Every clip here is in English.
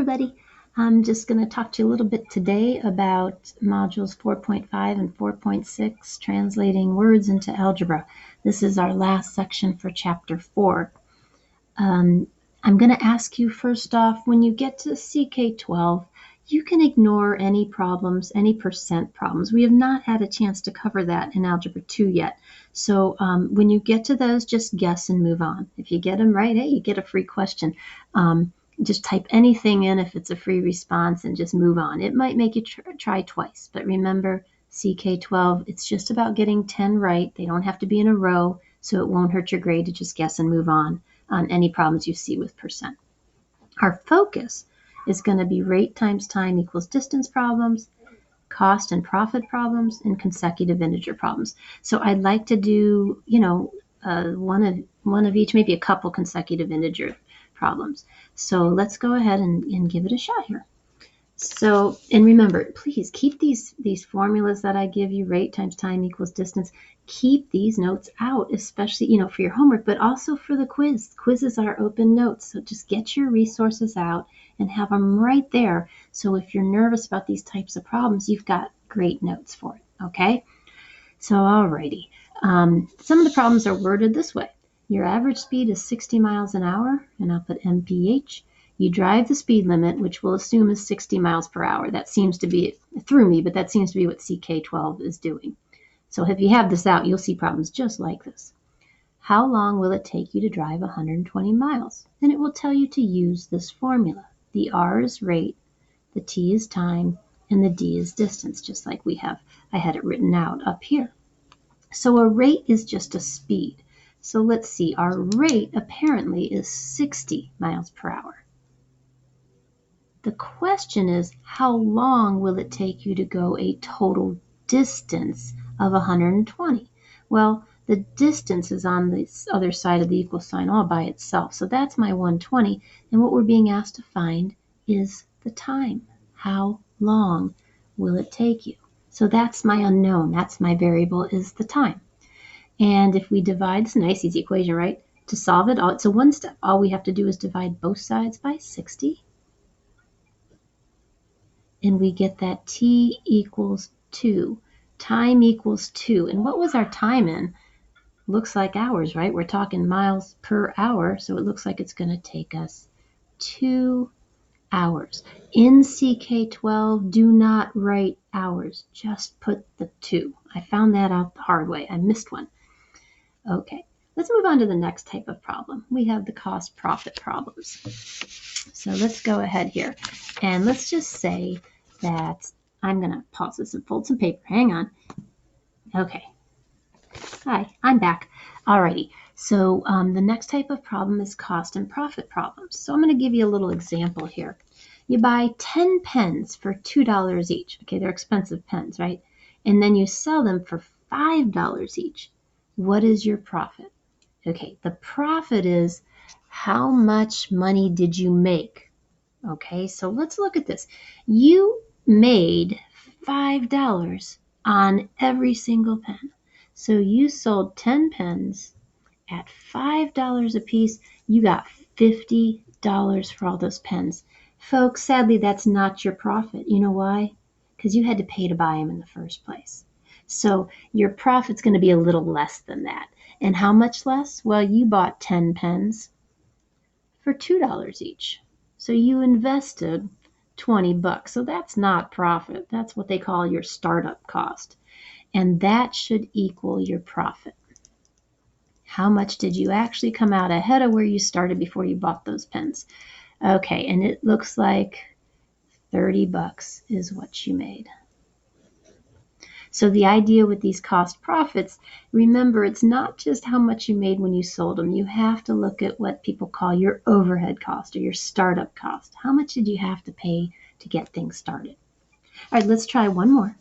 everybody. I'm just going to talk to you a little bit today about modules 4.5 and 4.6, translating words into algebra. This is our last section for chapter 4. I'm going to ask you first off, when you get to CK12, you can ignore any problems, any percent problems. We have not had a chance to cover that in Algebra 2 yet. So when you get to those, just guess and move on. If you get them right, hey, you get a free question. Just type anything in if it's a free response and just move on. It might make you try twice, but remember, CK12, it's just about getting 10 right. They don't have to be in a row, so it won't hurt your grade to just guess and move on any problems you see with percent. Our focus is going to be rate times time equals distance problems, cost and profit problems, and consecutive integer problems. So I'd like to do, one of each, maybe a couple consecutive integer problems. So let's go ahead and give it a shot here. So, and remember, please keep these formulas that I give you, rate times time equals distance, keep these notes out, especially, for your homework, but also for the quiz. Quizzes are open notes, so just get your resources out and have them right there. So if you're nervous about these types of problems, you've got great notes for it, okay? So, alrighty. Some of the problems are worded this way. Your average speed is 60 miles an hour, and I'll put MPH. You drive the speed limit, which we'll assume is 60 miles per hour. That seems to be, it threw me, but that seems to be what CK12 is doing. So if you have this out, you'll see problems just like this. How long will it take you to drive 120 miles? And it will tell you to use this formula. The R is rate, the T is time, and the D is distance, just like I had it written out up here. So a rate is just a speed. So let's see, our rate apparently is 60 miles per hour. The question is, how long will it take you to go a total distance of 120? Well, the distance is on the other side of the equal sign all by itself. So that's my 120. And what we're being asked to find is the time. How long will it take you? So that's my unknown. That's my variable, is the time. And if we divide, it's a nice easy equation, right? To solve it, it's a one step. All we have to do is divide both sides by 60. And we get that T equals 2. Time equals 2. And what was our time in? Looks like hours, right? We're talking miles per hour, so it looks like it's going to take us 2 hours. In CK12, do not write hours. Just put the 2. I found that out the hard way. I missed one. Okay, let's move on to the next type of problem. We have the cost-profit problems. So let's go ahead here, and let's just say that I'm going to pause this and fold some paper. Hang on. Okay. Hi, I'm back. Alrighty. So the next type of problem is cost and profit problems. So I'm going to give you a little example here. You buy 10 pens for $2 each. Okay, they're expensive pens, right? And then you sell them for $5 each. What is your profit? Okay, the profit is how much money did you make? Okay, so let's look at this. You made $5 on every single pen. So you sold 10 pens at $5 a piece. You got $50 for all those pens. Folks, sadly, that's not your profit. You know why? Because you had to pay to buy them in the first place. So your profit's going to be a little less than that. And how much less? Well, you bought 10 pens for $2 each. So you invested $20. So that's not profit. That's what they call your startup cost. And that should equal your profit. How much did you actually come out ahead of where you started before you bought those pens? Okay, and it looks like $30 is what you made. So the idea with these cost profits, remember, it's not just how much you made when you sold them. You have to look at what people call your overhead cost or your startup cost. How much did you have to pay to get things started? All right, let's try one more.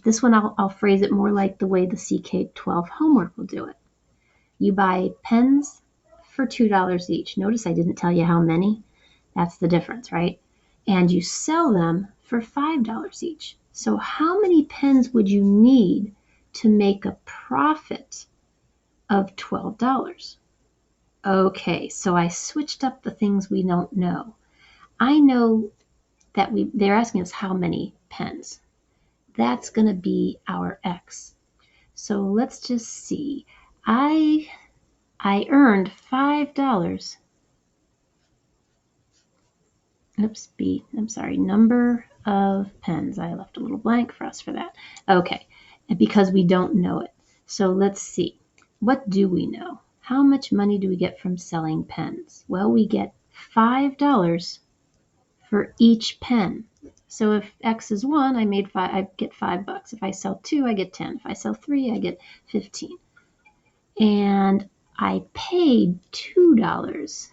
This one I'll phrase it more like the way the CK12 homework will do it. You buy pens for $2 each. Notice I didn't tell you how many. That's the difference, right? And you sell them for $5 each. So how many pens would you need to make a profit of $12? Okay, so I switched up the things we don't know. I know that they're asking us how many pens. That's going to be our x. So let's just see. I earned $5. Oops, I'm sorry, number of pens. I left a little blank for us for that. Okay, because we don't know it. So let's see. What do we know? How much money do we get from selling pens? Well, we get $5 for each pen. So if X is 1, I get $5. If I sell 2, I get 10. If I sell 3, I get 15. And I paid $2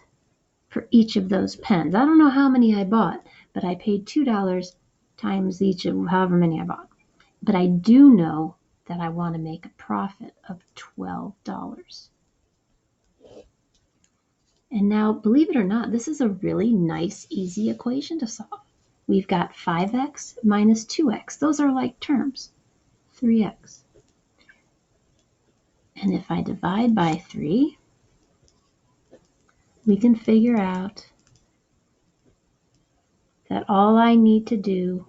for each of those pens. I don't know how many I bought, but I paid $2 times each of however many I bought. But I do know that I want to make a profit of $12. And now, believe it or not, this is a really nice, easy equation to solve. We've got 5x minus 2x. Those are like terms. 3x. And if I divide by 3, we can figure out that all I need to do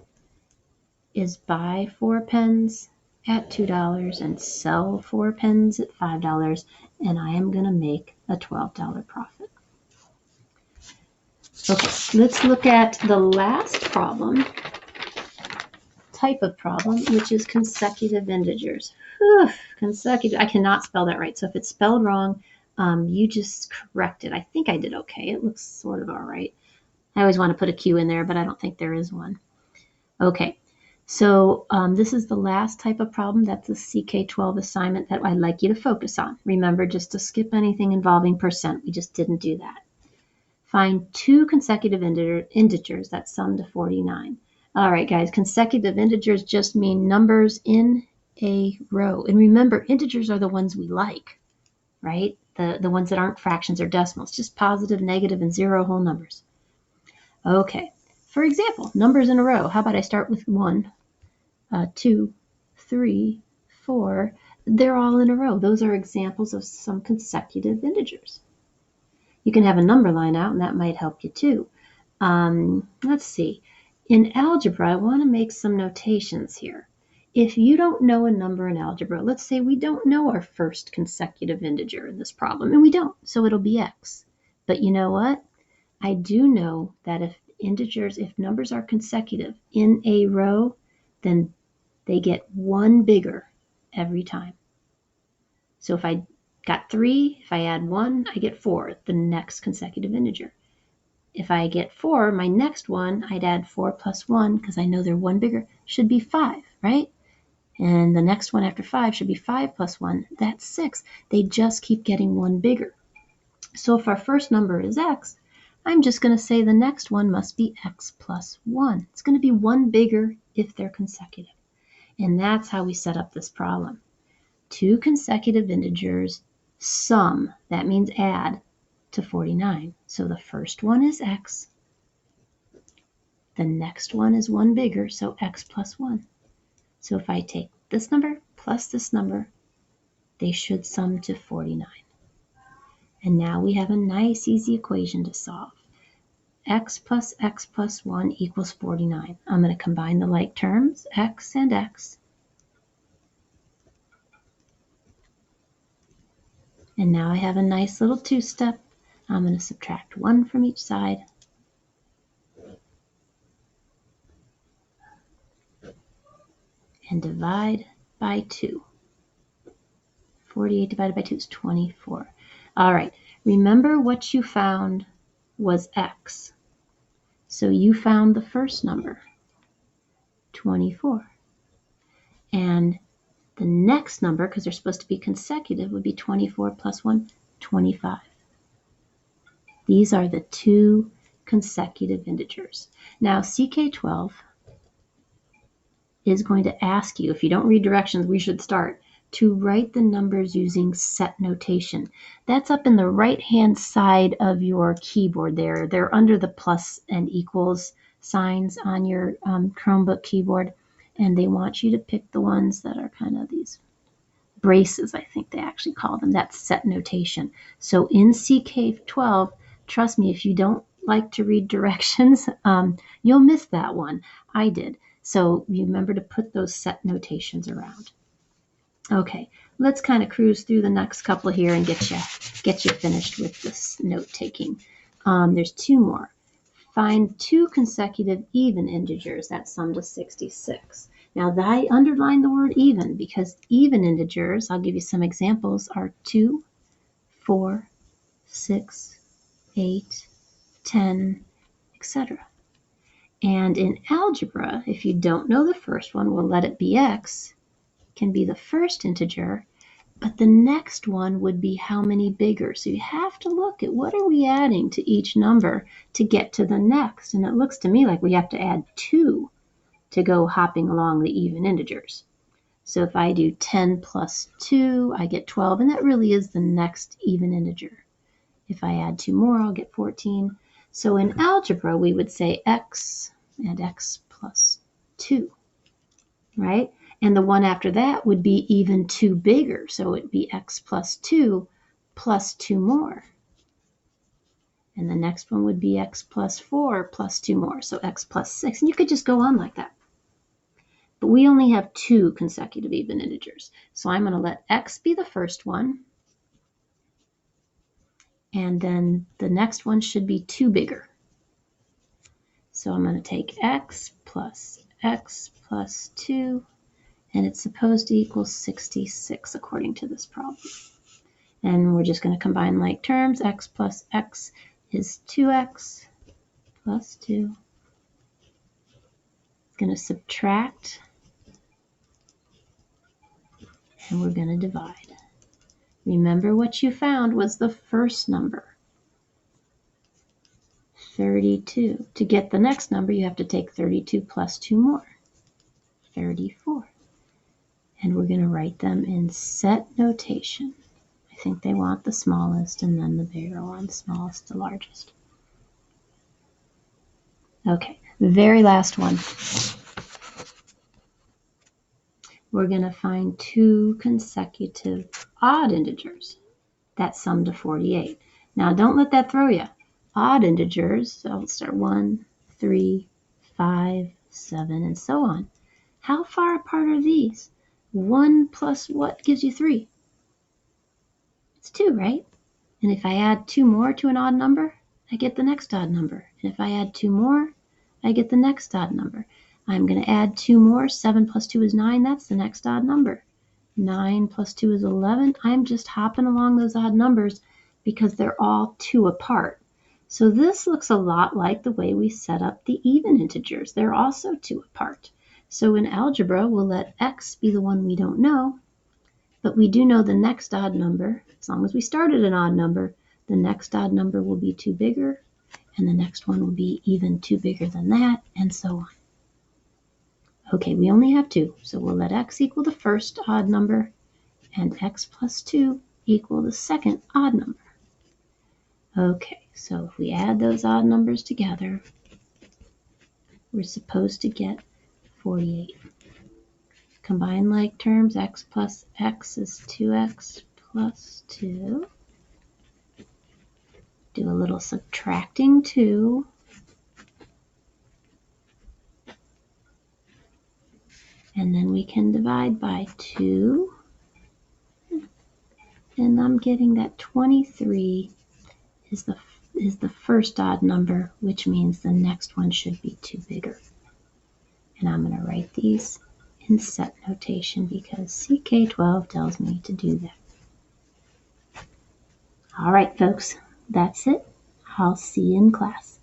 is buy 4 pens at $2 and sell 4 pens at $5, and I am going to make a $12 profit. Okay, let's look at the last type of problem, which is consecutive integers. Whew, consecutive, I cannot spell that right, so if it's spelled wrong, you just correct it. I think I did okay. It looks sort of all right. I always want to put a Q in there, but I don't think there is one. Okay, so this is the last type of problem. That's the CK12 assignment that I'd like you to focus on. Remember, just to skip anything involving percent. We just didn't do that. Find 2 consecutive integers that sum to 49. All right, guys, consecutive integers just mean numbers in a row. And remember, integers are the ones we like, right? The ones that aren't fractions or decimals, just positive, negative, and zero whole numbers. Okay, for example, numbers in a row. How about I start with 1, 2, 3, 4. They're all in a row. Those are examples of some consecutive integers. You can have a number line out, and that might help you too. Let's see. In algebra, I want to make some notations here. If you don't know a number in algebra, let's say we don't know our first consecutive integer in this problem, and we don't, so it'll be x. But you know what? I do know that if numbers are consecutive in a row, then they get 1 bigger every time. So if I got 3, if I add 1, I get 4, the next consecutive integer. If I get 4, my next one, I'd add 4 plus 1, because I know they're 1 bigger, should be 5, right? And the next one after 5 should be 5 plus 1. That's 6. They just keep getting 1 bigger. So if our first number is x, I'm just going to say the next one must be x plus 1. It's going to be 1 bigger if they're consecutive. And that's how we set up this problem. 2 consecutive integers sum, that means add, to 49. So the first one is x. The next one is 1 bigger, so x plus 1. So if I take this number plus this number, they should sum to 49. And now we have a nice, easy equation to solve. X plus 1 equals 49. I'm going to combine the like terms, x and x. And now I have a nice little two-step. I'm going to subtract 1 from each side. And divide by 2. 48 divided by 2 is 24. All right, remember what you found was x. So you found the first number, 24. And the next number, because they're supposed to be consecutive, would be 24 plus 1, 25. These are the 2 consecutive integers. Now, CK12 is going to ask you, if you don't read directions, we should start, to write the numbers using set notation. That's up in the right-hand side of your keyboard there. They're under the plus and equals signs on your Chromebook keyboard, and they want you to pick the ones that are kind of these braces, I think they actually call them. That's set notation. So in CK12, trust me, if you don't like to read directions, you'll miss that one. I did. So remember to put those set notations around. Okay, let's kind of cruise through the next couple here and get you finished with this note taking. There's two more. Find two consecutive even integers that sum to 66. Now, I underline the word even because even integers, I'll give you some examples, are 2, 4, 6, 8, 10, etc. And in algebra, if you don't know the first one, we'll let it be x, can be the first integer, but the next one would be how many bigger. So you have to look at what are we adding to each number to get to the next. And it looks to me like we have to add 2 to go hopping along the even integers. So if I do 10 plus 2, I get 12, and that really is the next even integer. If I add 2 more, I'll get 14. So in algebra, we would say x and x plus 2, right? And the one after that would be even 2 bigger. So it'd be x plus 2 plus 2 more. And the next one would be x plus 4 plus 2 more. So x plus 6. And you could just go on like that. But we only have 2 consecutive even integers. So I'm going to let x be the first one. And then the next one should be 2 bigger. So I'm going to take x plus 2. And it's supposed to equal 66 according to this problem. And we're just going to combine like terms. X plus x is 2x plus 2. It's going to subtract, and we're going to divide. Remember what you found was the first number, 32. To get the next number, you have to take 32 plus 2 more, 34. And we're going to write them in set notation. I think they want the smallest and then the bigger one, smallest to largest. Okay, the very last one. We're going to find 2 consecutive odd integers that sum to 48. Now, don't let that throw you. Odd integers, so I'll start 1, 3, 5, 7, and so on. How far apart are these? 1 plus what gives you 3? It's 2, right? And if I add 2 more to an odd number, I get the next odd number. And if I add 2 more, I get the next odd number. I'm going to add 2 more. 7 plus 2 is 9. That's the next odd number. 9 plus 2 is 11. I'm just hopping along those odd numbers because they're all 2 apart. So this looks a lot like the way we set up the even integers. They're also 2 apart. So in algebra, we'll let x be the one we don't know, but we do know the next odd number. As long as we started an odd number, the next odd number will be 2 bigger, and the next one will be even 2 bigger than that, and so on. Okay, we only have 2, so we'll let x equal the first odd number, and x plus 2 equal the second odd number. Okay, so if we add those odd numbers together, we're supposed to get 48. Combine like terms, x plus x is 2x plus 2. Do a little subtracting too. And then we can divide by 2. And I'm getting that 23 is the first odd number, which means the next one should be 2 bigger. And I'm going to write these in set notation because CK12 tells me to do that. All right, folks, that's it. I'll see you in class.